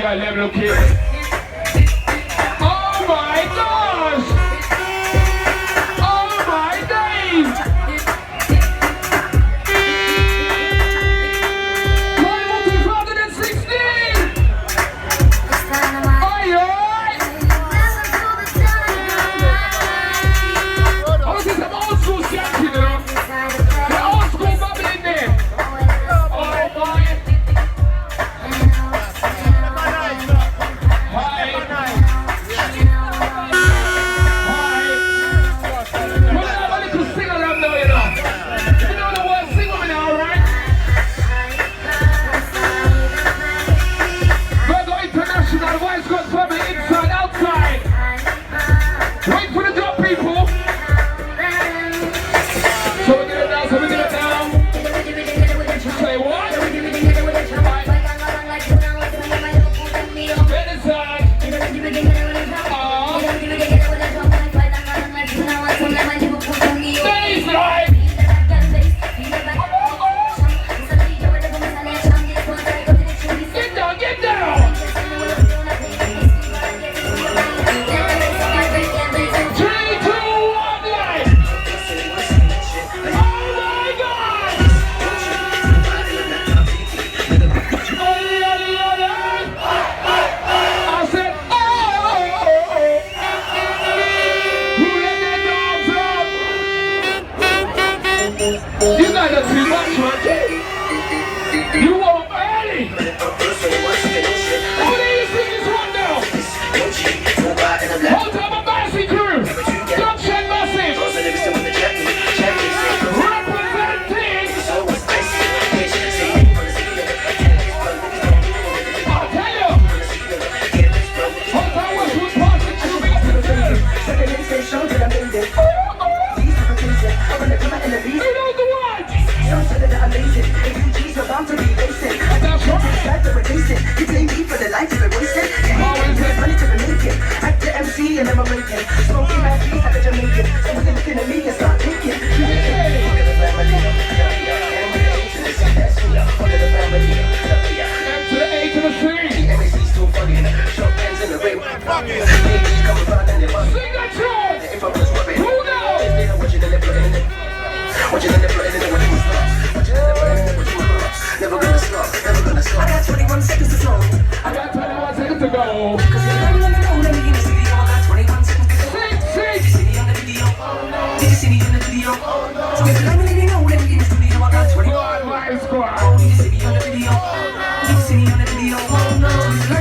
got 11 little kids. Oh my gosh! Oh my days! Carnival 2016! Aye, aye! Oh, this is some old school shit, you know? The old school bubble in there! Oh my! You guys are too much, man. You want early. Who do you sing this one now? Hold up a Massey crew. Junction Massive. Representing. I'll tell you. Hold up Westwood Park and you know the one. To be basic. That's right. You pay me for the life to be wasted. Money to be making. Act the MC and I'm a making. Smoking my feet like a Jamaican. Someone looking at me and start thinking. To the A to the C. Sing that tune. Who knows? Never gonna stop, never gonna stop. I got 21 seconds to go. I got 21 seconds to go. Cause you're not gonna know, let me in the studio. I got 21 seconds to go. Did you see me on the video? Oh no. Did you see me on the video? Oh no. So if you're not gonna know, let me in the studio. I got 21. Did you see me on the video? Oh no. Did you see me on the video? Oh no.